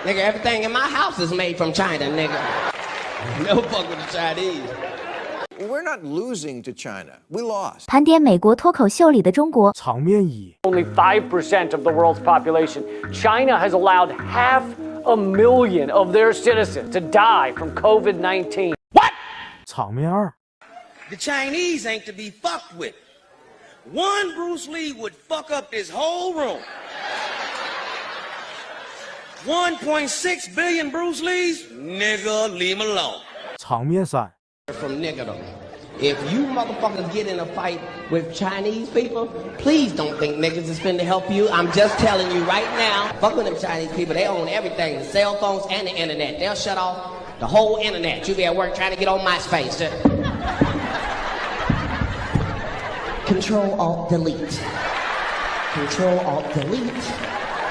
Nigga, everything in my house is made from China, nigga. No fuck with the Chinese. We're not losing to China. We lost. 盘点美国脱口秀里的中国。场面一 Only 5% of the world's population. China has allowed 500,000 of their citizens to die from COVID-19. What? 场面二 The Chinese ain't to be fucked with. One Bruce Lee would fuck up this whole room. 1.6 billion Bruce Lees? Nigga, leave him alone. 场面三 From niggerdom. If you motherfuckers get in a fight with Chinese people, please don't think niggas is finna help you. I'm just telling you right now. Fuck with them Chinese people. They own everything, the cell phones and the internet. They'll shut off the whole internet. You be at work trying to get on MySpace. Control Alt Delete. Control Alt Delete.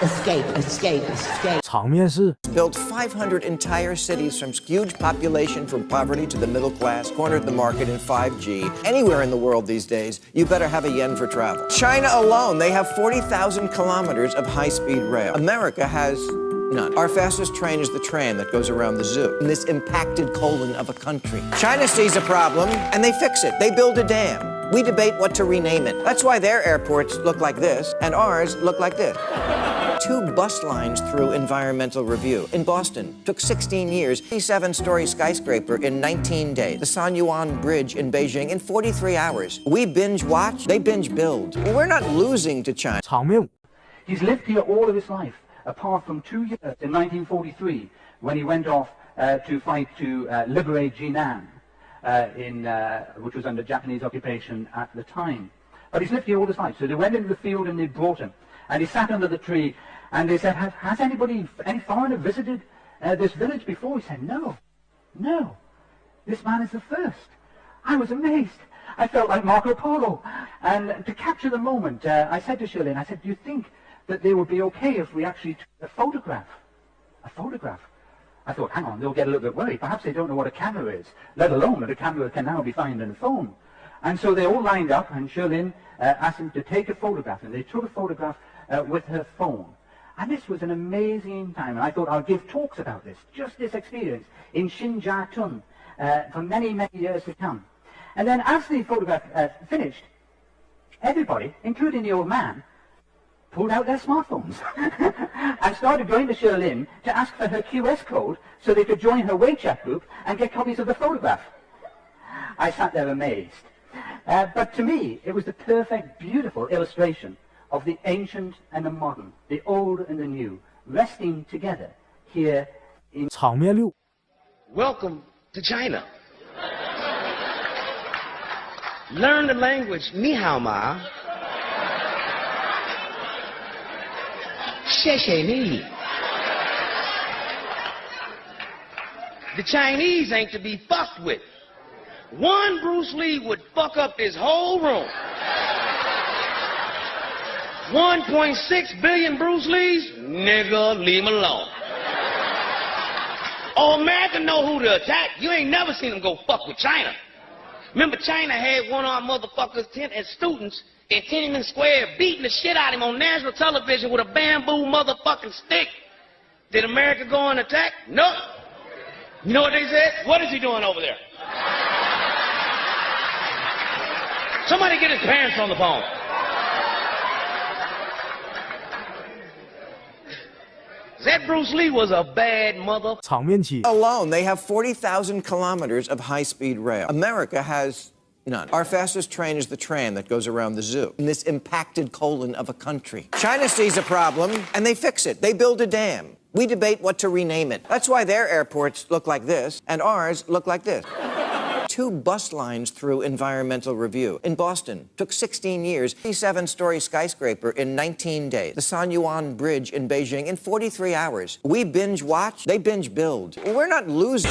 Escape, escape, escape. 场面四 Built 500 entire cities from huge population from poverty to the middle class, cornered the market in 5G. Anywhere in the world these days, you better have a yen for travel. China alone, they have 40,000 kilometers of high-speed rail. America has none. Our fastest train is the train that goes around the zoo in this impacted colon of a country. China sees a problem and they fix it. They build a dam. We debate what to rename it. That's why their airports look like this and ours look like this. 2 bus lines through environmental review. In Boston, took 16 years. 37-story skyscraper in 19 days. The San Yuan Bridge in Beijing in 43 hours. We binge watch, they binge build. We're not losing to China. 场面五 He's lived here all of his life, apart from 2 years in 1943, when he went off to fight to liberate Jinan, which was under Japanese occupation at the time. But he's lived here all his life. So they went into the field and they brought him. And he sat under the tree and they said, has anybody, any foreigner visited this village before? He said, no. This man is the first. I was amazed. I felt like Marco Polo. And to capture the moment, I said to Shirley, I said, do you think that they would be okay if we actually took a photograph? A photograph? I thought, hang on, they'll get a little bit worried. Perhaps they don't know what a camera is, let alone that a camera can now be found in a phone. And so they all lined up, and Shirley asked them to take a photograph, and they took a photograph with her phone. And this was an amazing time, and I thought I'll give talks about this, just this experience, in Xinjiang for many, many years to come. And then as the photograph finished, everybody, including the old man, pulled out their smartphones and started going to Shirley to ask for her QS code so they could join her WeChat group and get copies of the photograph. I sat there amazed. But to me, it was the perfect, beautiful illustration of the ancient and the modern, the old and the new, resting together here in 场面六 Welcome to China. Learn the language, ni hao ma. 谢谢你. The Chinese ain't to be fucked with. One Bruce Lee would fuck up this whole room. 1.6 billion Bruce Lees? Nigga, leave him alone. Oh, America know who to attack. You ain't never seen them go fuck with China. Remember, China had one-armed motherfuckers as students in Tiananmen Square beating the shit out of him on national television with a bamboo motherfucking stick. Did America go and attack? No. You know what they said? What is he doing over there? Somebody get his parents on the phone. That Bruce Lee was a bad mother. 场面七 Alone, they have 40,000 kilometers of high-speed rail. America has none. Our fastest train is the train that goes around the zoo in this impacted colon of a country. China sees a problem and they fix it. They build a dam. We debate what to rename it. That's why their airports look like this and ours look like this. 2 bus lines through environmental review. In Boston, took 16 years. 37-story skyscraper in 19 days. The San Yuan Bridge in Beijing in 43 hours. We binge watch, they binge build. We're not losing.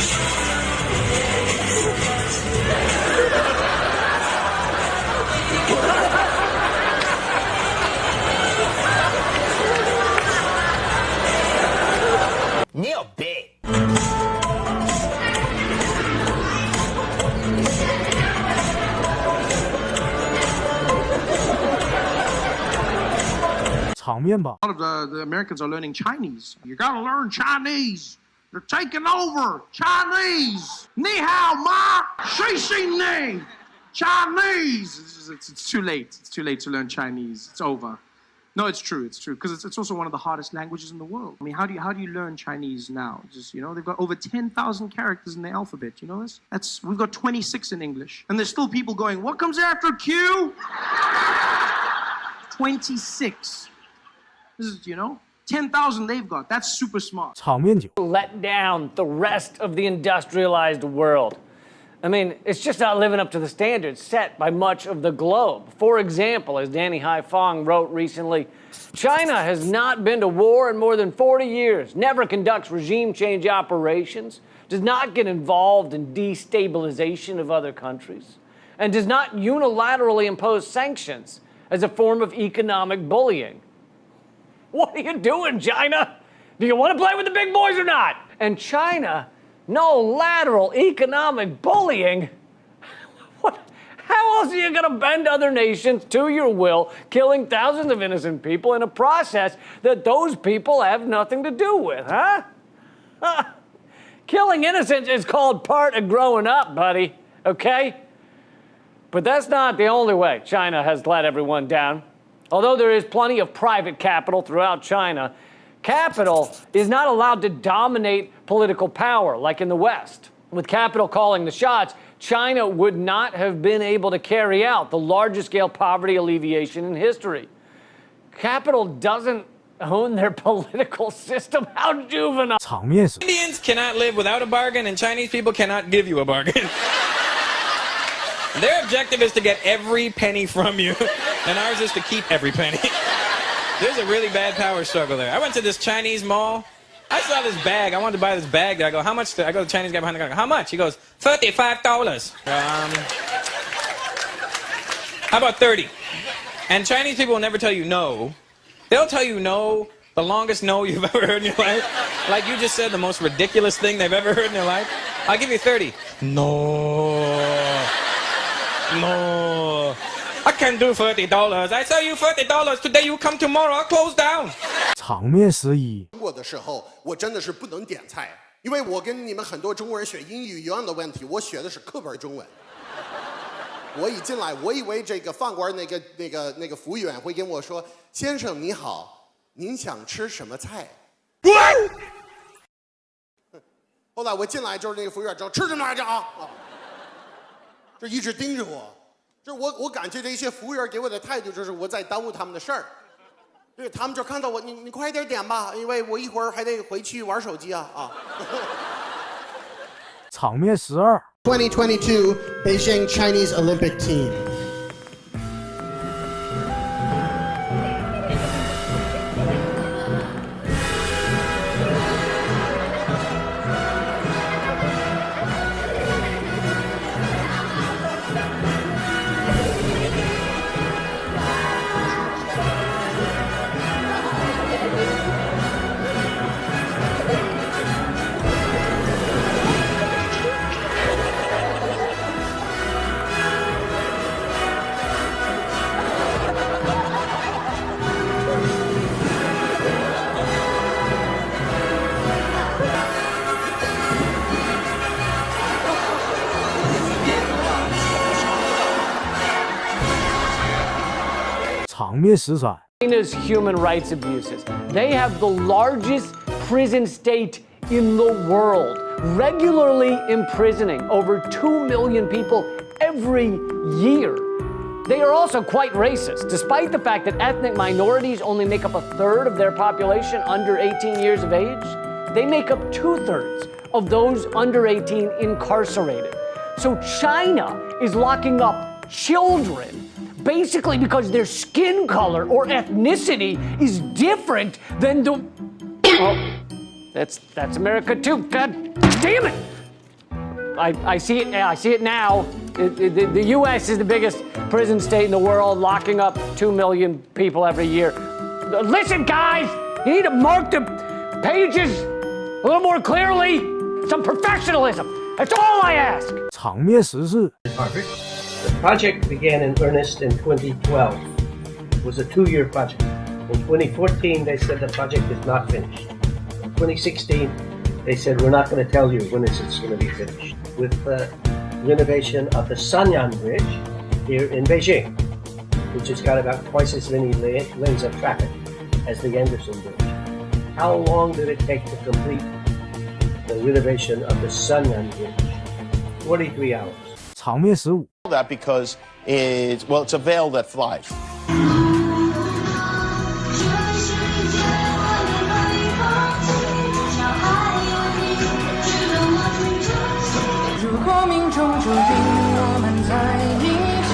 Neil big. 场面吧。A lot of the Americans are learning Chinese. You gotta learn Chinese. They're taking over. Chinese. Ni hao ma. Shi shi ni. Chinese. It's too late. It's too late to learn Chinese. It's over. No, it's true. It's true because it's also one of the hardest languages in the world. I mean, how do you learn Chinese now? Just they've got over 10,000 characters in the alphabet. You know this? We've got 26 in English, and there's still people going, "What comes after Q?" 26. This is 10,000 they've got. That's super smart. 场面酒 Let down the rest of the industrialized world. I mean, it's just not living up to the standards set by much of the globe. For example, as Danny Haifong wrote recently, China has not been to war in more than 40 years, never conducts regime change operations, does not get involved in destabilization of other countries, and does not unilaterally impose sanctions as a form of economic bullying. What are you doing, China? Do you want to play with the big boys or not? And China, no lateral economic bullying? What? How else are you going to bend other nations to your will, killing thousands of innocent people in a process that those people have nothing to do with, huh? Killing innocents is called part of growing up, buddy, okay? But that's not the only way China has let everyone down. Although there is plenty of private capital throughout China, capital is not allowed to dominate political power like in the West. With capital calling the shots, China would not have been able to carry out the largest scale poverty alleviation in history. Capital doesn't own their political system. How juvenile. 场面是 Indians cannot live without a bargain, and Chinese people cannot give you a bargain. Their objective is to get every penny from you, and ours is to keep every penny. There's a really bad power struggle there. I went to this Chinese mall. I saw this bag. I wanted to buy this bag. I go, how much? I go to the Chinese guy behind the counter. How much? He goes, $35. How about 30? And Chinese people will never tell you no. They'll tell you no the longest no you've ever heard in your life. Like you just said the most ridiculous thing they've ever heard in their life. I'll give you 30. No. I can't do $30. I sell you $30 today. You come tomorrow. I'll close down. 场面失意。中国的时候，我真的是不能点菜，因为我跟你们很多中国人学英语一样的问题，我学的是课本中文。我一进来，我以为这个饭馆那个服务员会跟我说：“先生你好，您想吃什么菜？”后来我进来就是那个服务员说：“吃什么来着啊？”就一直盯着我。就是我感觉这一些服务员给我的态度就是我在耽误他们的事儿，对他们就看到我，你快点点吧，因为我一会儿还得回去玩手机啊。场面12 2022 Beijing Chinese Olympic Team. China's human rights abuses. They have the largest prison state in the world, regularly imprisoning over 2 million people every year. They are also quite racist, despite the fact that ethnic minorities only make up a third of their population under 18 years of age. They make up 2/3 of those under 18 incarcerated. So China is locking up children basically because their skin color or ethnicity is different than the... Oh, that's America too. God damn it! I see it now. The U.S. is the biggest prison state in the world, locking up 2 million people every year. Listen, guys, you need to mark the pages a little more clearly. Some professionalism. That's all I ask. 场面时事 The project began in earnest in 2012. It was a 2-year project. In 2014, they said the project is not finished. In 2016, they said we're not going to tell you when it's going to be finished. With the renovation of the Sanyang Bridge here in Beijing, which has got about twice as many lanes of traffic as the Anderson Bridge. How long did it take to complete the renovation of the Sanyang Bridge? 43 hours. 场面15 That because it's a veil that flies. 如果命中注定我们在一起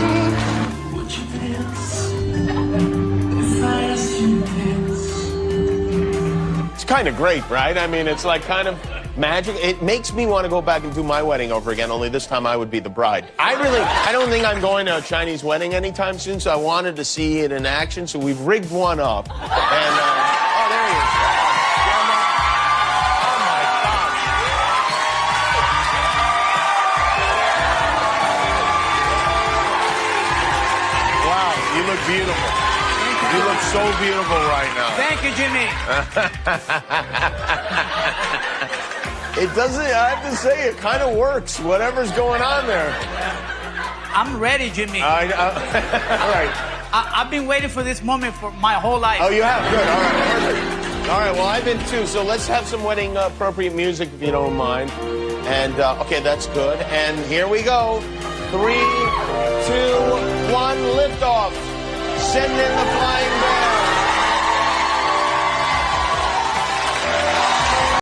Would you dance if I asked you to dance? It's kind of great, right? I mean, it's like kind of magic. It makes me want to go back and do my wedding over again, only this time I would be the bride. I don't think I'm going to a Chinese wedding anytime soon, so I wanted to see it in action, so we've rigged one up. And, oh, there he is. You look beautiful. You look so beautiful right now. Thank you, Jimmy. It doesn't, I have to say, it kind of works, whatever's going on there. I'm ready, Jimmy. All right. I've been waiting for this moment for my whole life. Oh, you have? Good. All right, perfect. All right, well, I've been too, so let's have some wedding appropriate music, if you don't mind. And, okay, that's good. And here we go. 3, 2, 1, liftoff. Send in the flying bell.